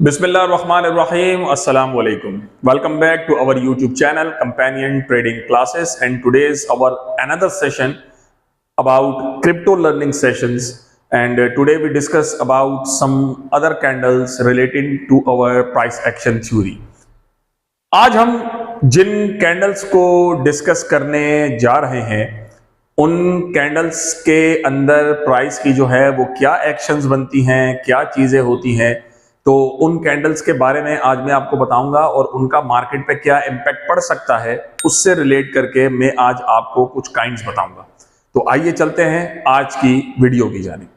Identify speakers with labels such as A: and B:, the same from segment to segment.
A: Bismillahirrahmanirrahim. Assalamu alaikum. Welcome back to our YouTube channel, Companion Trading Classes, and today's our another session about crypto learning sessions. And today we discuss about some other candles relating to our price action theory. आज हम जिन candles को discuss करने जा रहे हैं उन candles के अंदर प्राइस की जो है वो क्या एक्शंस बनती हैं, क्या चीजें होती हैं, तो उन कैंडल्स के बारे में आज मैं आपको बताऊंगा और उनका मार्केट पे क्या इम्पैक्ट पड़ सकता है उससे रिलेट करके मैं आज आपको कुछ काइंड्स बताऊंगा। तो आइए चलते हैं आज की वीडियो की जानिब।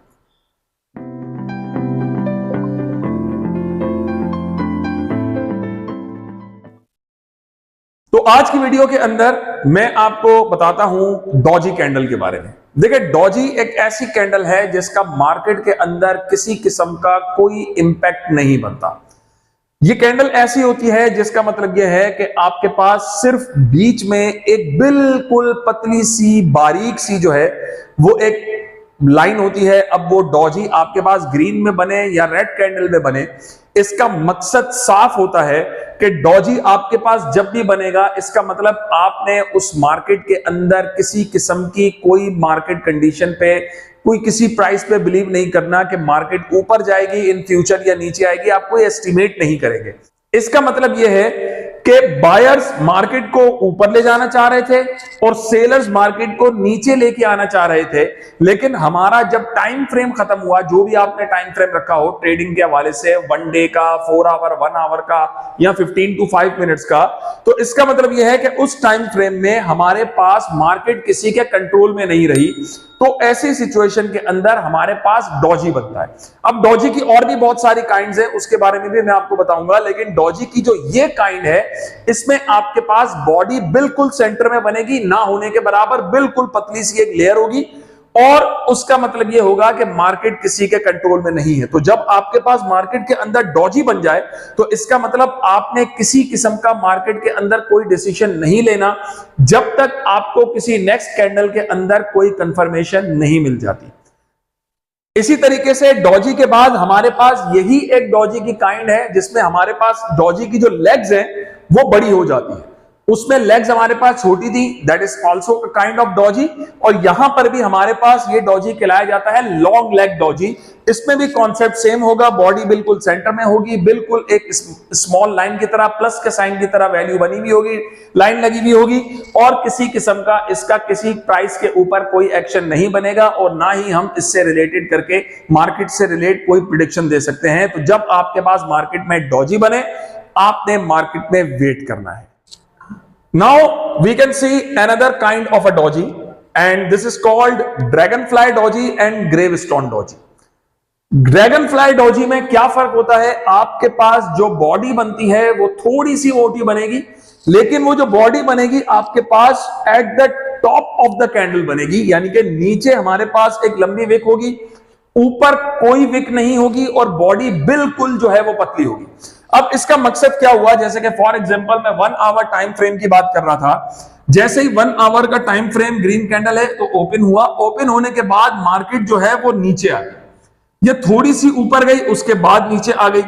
A: तो आज की वीडियो के अंदर मैं आपको बताता हूं डॉजी कैंडल के बारे में। देखिए, डॉजी एक ऐसी कैंडल है जिसका मार्केट के अंदर किसी किस्म का कोई इंपैक्ट नहीं बनता। ये कैंडल ऐसी होती है जिसका मतलब यह है कि आपके पास सिर्फ बीच में एक बिल्कुल पतली सी बारीक सी जो है वो एक लाइन होती है। अब वो डॉजी आपके पास ग्रीन में बने या रेड कैंडल में बने, इसका मकसद साफ होता है कि डॉजी आपके पास जब भी बनेगा इसका मतलब आपने उस मार्केट के अंदर किसी किस्म की कोई मार्केट कंडीशन पे, कोई किसी प्राइस पे बिलीव नहीं करना कि मार्केट ऊपर जाएगी इन फ्यूचर या नीचे आएगी, आप कोई एस्टिमेट नहीं करेंगे। इसका मतलब यह है कि बायर्स मार्केट को ऊपर ले जाना चाह रहे थे और सेलर्स मार्केट को नीचे लेके आना चाह रहे थे, लेकिन हमारा जब टाइम फ्रेम खत्म हुआ, जो भी आपने टाइम फ्रेम रखा हो ट्रेडिंग के हवाले से, 1 डे का, 4 आवर, 1 आवर का या 15 to 5 मिनट्स का, तो इसका मतलब यह है कि उस टाइम फ्रेम में हमारे पास मार्केट किसी के कंट्रोल में नहीं रही। तो ऐसी सिचुएशन के अंदर हमारे पास डॉजी बनता है। अब डॉजी की और भी बहुत सारी काइंड्स है, उसके बारे में भी मैं आपको बताऊंगा, लेकिन डॉजी की जो ये काइंड है इसमें आपके पास बॉडी बिल्कुल सेंटर में बनेगी, ना होने के बराबर बिल्कुल पतली सी एक लेयर होगी और उसका मतलब यह होगा कि मार्केट किसी के कंट्रोल में नहीं है। तो जब आपके पास मार्केट के अंदर डॉजी बन जाए तो इसका मतलब आपने किसी किस्म का मार्केट के अंदर कोई डिसीजन नहीं लेना जब तक आपको किसी नेक्स्ट कैंडल के अंदर कोई कंफर्मेशन नहीं मिल जाती। इसी तरीके से डॉजी के बाद हमारे पास यही एक डॉजी की काइंड है जिसमें हमारे पास डॉजी की जो लेग्स हैं वो बड़ी हो जाती है। उसमें लेग्स हमारे पास छोटी थी, that is also a kind of Doge, और यहां पर भी हमारे पास ये डॉजी कहलाया जाता है लॉन्ग लेग डॉजी। इसमें भी कॉन्सेप्ट सेम होगा, बॉडी बिल्कुल सेंटर में होगी, बिल्कुल एक स्मॉल लाइन की तरह, प्लस के साइन की तरह वैल्यू बनी हुई होगी, लाइन लगी हुई होगी, और किसी किस्म का इसका किसी प्राइस के ऊपर कोई एक्शन नहीं बनेगा और ना ही हम इससे रिलेटेड करके मार्केट से रिलेट कोई प्रिडिक्शन दे सकते हैं। तो जब आपके पास मार्केट में डॉजी बने, आपने मार्केट में वेट करना है। Now we can see another kind of a doji, and this is called dragonfly doji and gravestone doji. Dragonfly Doge में क्या फर्क होता है? आपके पास जो बॉडी बनती है वो थोड़ी सी मोटी बनेगी, लेकिन वो जो बॉडी बनेगी आपके पास at the top of the candle बनेगी, यानी कि नीचे हमारे पास एक लंबी विक होगी, ऊपर कोई विक नहीं होगी और बॉडी बिल्कुल जो है वो पतली होगी। अब इसका मकसद क्या हुआ? जैसे कि फॉर एग्जांपल मैं 1 आवर टाइम फ्रेम की बात कर रहा था। जैसे ही 1 आवर का टाइम फ्रेम ग्रीन कैंडल है तो ओपन हुआ, ओपन होने के बाद मार्केट जो है वो नीचे आ गई, ये थोड़ी सी ऊपर गई, उसके बाद नीचे आ गई,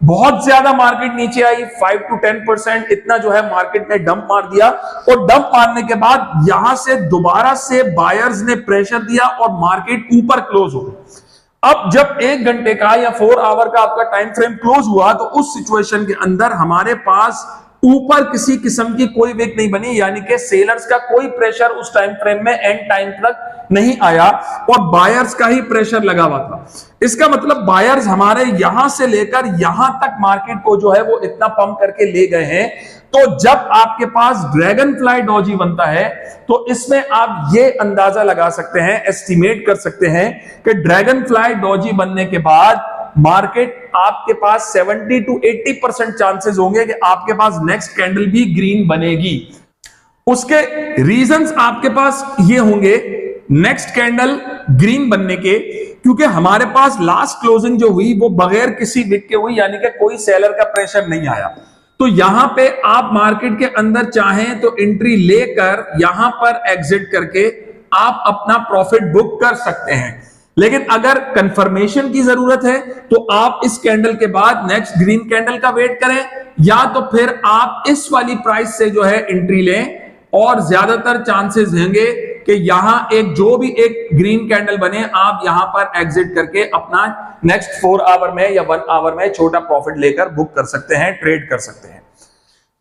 A: बहुत ज्यादा मार्केट नीचे आई, 5 to 10% इतना जो है मार्केट ने डंप मार दिया, और डंप मारने के बाद यहां से दोबारा से बायर्स ने प्रेशर दिया और मार्केट ऊपर क्लोज हो गई। अब जब 1 घंटे का या 4 आवर का आपका टाइम फ्रेम क्लोज हुआ तो उस सिचुएशन के अंदर हमारे पास ऊपर किसी किस्म की कोई विक नहीं बनी, यानी कि सेलर्स का कोई प्रेशर उस टाइम फ्रेम में एंड टाइम तक नहीं आया और बायर्स का ही प्रेशर लगा हुआ था। इसका मतलब बायर्स हमारे यहां से लेकर यहां तक मार्केट को जो है वो इतना पंप करके ले गए हैं। तो जब आपके पास ड्रैगन फ्लाई डॉजी बनता है तो इसमें आप ये अंदाजा लगा सकते हैं, एस्टिमेट कर सकते हैं कि ड्रैगन फ्लाई डॉजी बनने के बाद मार्केट आपके पास 70 to 80% चांसेस होंगे कि आपके पास नेक्स्ट कैंडल भी ग्रीन बनेगी। उसके रीजंस आपके पास ये होंगे नेक्स्ट कैंडल ग्रीन बनने के, क्योंकि हमारे पास लास्ट क्लोजिंग जो हुई वो बगैर किसी विक के हुई, यानी कि कोई सेलर का प्रेशर नहीं आया। तो यहां पे आप मार्केट के अंदर चाहें तो एंट्री लेकर यहां पर एग्जिट करके आप अपना प्रॉफिट बुक कर सकते हैं। लेकिन अगर कंफर्मेशन की जरूरत है तो आप इस कैंडल के बाद नेक्स्ट ग्रीन कैंडल का वेट करें, या तो फिर आप इस वाली प्राइस से जो है एंट्री लें, और ज्यादातर चांसेस होंगे कि यहां एक जो भी एक ग्रीन कैंडल बने आप यहां पर एग्जिट करके अपना नेक्स्ट 4 आवर में या 1 आवर में छोटा प्रॉफिट लेकर बुक कर सकते हैं, ट्रेड कर सकते हैं।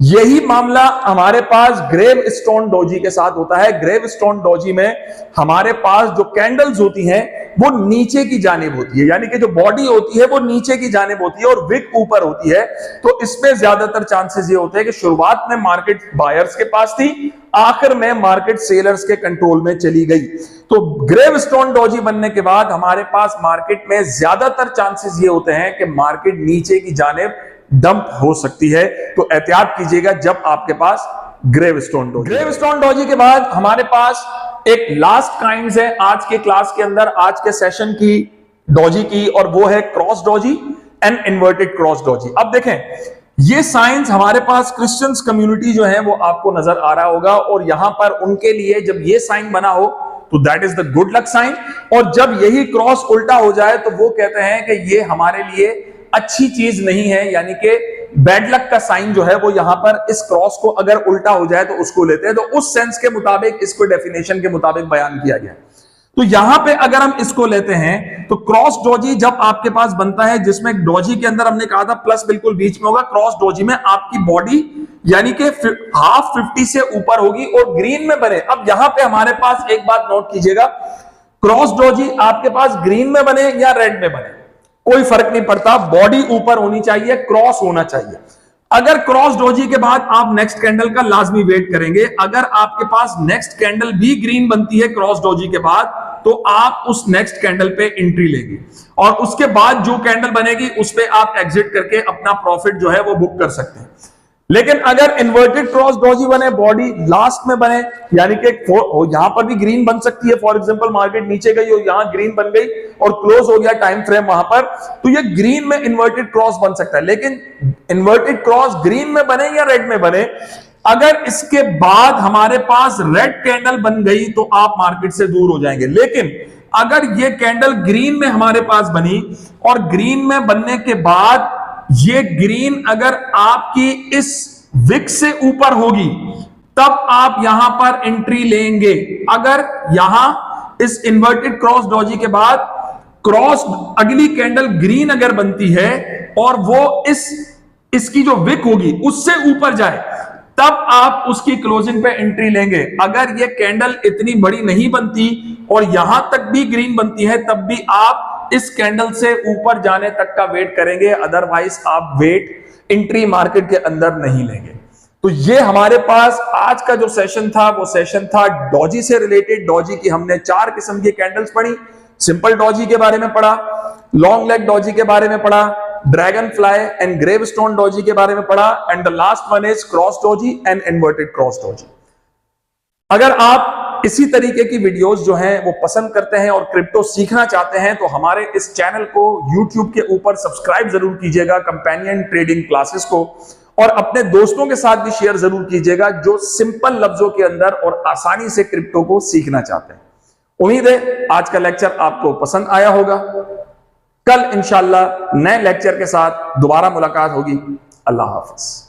A: यही मामला हमारे पास ग्रेव स्टोन डोजी के साथ होता है। ग्रेव स्टोन डोजी में हमारे पास जो कैंडल्स होती हैं वो नीचे की जानिब होती है, यानी कि जो बॉडी होती है वो नीचे की जानिब होती है और विक ऊपर होती है। तो इसमें ज्यादातर चांसेस ये होते हैं कि शुरुआत में मार्केट बायर्स के पास थी, आखिर में मार्केट सेलर्स के कंट्रोल में चली गई। तो ग्रेव स्टोन डोजी बनने के बाद हमारे पास मार्केट में ज्यादातर चांसेस ये होते हैं कि मार्केट नीचे की जानिब डंप हो सकती है। तो एहतियात कीजिएगा जब आपके पास gravestone doji. Gravestone doji के बाद हमारे पास एक लास्ट काइंड्स है आज के क्लास के अंदर, आज के सेशन की डोजी की, और वो है cross doji and inverted cross doji. अब देखें ये साइंस हमारे पास क्रिश्चियंस कम्युनिटी जो है वो आपको नजर आ रहा होगा, और यहां पर उनके लिए जब ये साइन बना हो तो that is the good luck sign, और जब यही क्रॉस उल्टा हो जाए तो वो कहते हैं कि ये हमारे लिए अच्छी चीज नहीं है, यानी कि बैड लक का साइन जो है वो यहां पर इस क्रॉस को अगर उल्टा हो जाए तो उसको लेते हैं। तो उस सेंस के मुताबिक इसको डेफिनेशन के मुताबिक बयान किया गया। तो यहां पे अगर हम इसको लेते हैं तो क्रॉस डोजी जब आपके पास बनता है, जिसमें डोजी के अंदर हमने कहा था प्लस बिल्कुल बीच में होगा, क्रॉस डोजी में आपकी बॉडी यानी कि हाफ 50 से ऊपर होगी और ग्रीन में बने। अब यहां पे हमारे पास एक बात नोट कीजिएगा, क्रॉस डोजी आपके पास ग्रीन में बने या रेड में बने कोई फर्क नहीं पड़ता, बॉडी ऊपर होनी चाहिए, क्रॉस होना चाहिए। अगर क्रॉस डोजी के बाद आप नेक्स्ट कैंडल का लाजमी वेट करेंगे, अगर आपके पास नेक्स्ट कैंडल भी ग्रीन बनती है क्रॉस डोजी के बाद तो आप उस नेक्स्ट कैंडल पे एंट्री लेंगे, और उसके बाद जो कैंडल बनेगी उस पे आप एग्जिट करके अपना प्रॉफिट जो है वो बुक कर सकते हैं। लेकिन अगर इन्वर्टेड क्रॉस डोजी बने, बॉडी लास्ट में बने, यानी कि यहां पर भी ग्रीन बन सकती है, फॉर एग्जांपल मार्केट नीचे गई और यहां ग्रीन बन गई और क्लोज हो गया टाइम फ्रेम वहां पर, तो ये ग्रीन में इन्वर्टेड क्रॉस बन सकता है। लेकिन इन्वर्टेड क्रॉस ग्रीन में बने या रेड में बने, अगर इसके बाद हमारे पास रेड कैंडल बन गई तो आप मार्केट से दूर हो जाएंगे। लेकिन अगर ये कैंडल ग्रीन में हमारे पास बनी और ग्रीन में बनने के बाद ये ग्रीन अगर आपकी इस विक से ऊपर होगी तब आप यहां पर एंट्री लेंगे। अगर यहां इस इन्वर्टेड क्रॉस डोजी के बाद क्रॉस अगली कैंडल ग्रीन अगर बनती है और वो इसकी जो विक होगी उससे ऊपर जाए तब आप उसकी क्लोजिंग पे एंट्री लेंगे। अगर ये कैंडल इतनी बड़ी नहीं बनती और यहां तक भी ग्रीन बनती है तब भी आप इस कैंडल से ऊपर जाने तक का वेट करेंगे, अदरवाइज आप वेट एंट्री मार्केट के अंदर नहीं लेंगे। तो ये हमारे पास आज का जो सेशन था वो सेशन था डोजी से रिलेटेड। डोजी की हमने 4 किस्म की कैंडल्स पढ़ी, सिंपल डोजी के बारे में पढ़ा, लॉन्ग लेग डोजी के बारे में पढ़ा, dragonfly and gravestone doji के बारे में पढ़ा, and the last one is cross doji and inverted cross doji. अगर आप इसी तरीके की वीडियोस जो हैं वो पसंद करते हैं और क्रिप्टो सीखना चाहते हैं तो हमारे इस चैनल को YouTube के ऊपर सब्सक्राइब जरूर कीजिएगा, कंपेनियन ट्रेडिंग क्लासेस को, और अपने दोस्तों के साथ भी शेयर जरूर कीजिएगा जो सिंपल लफ्जों के अंदर और आसानी से क्रिप्टो को सीखना चाहते हैं। उम्मीद है आज का लेक्चर आपको पसंद आया होगा। कल इंशाल्लाह नए लेक्चर के साथ दोबारा मुलाकात होगी। अल्लाह हाफिज।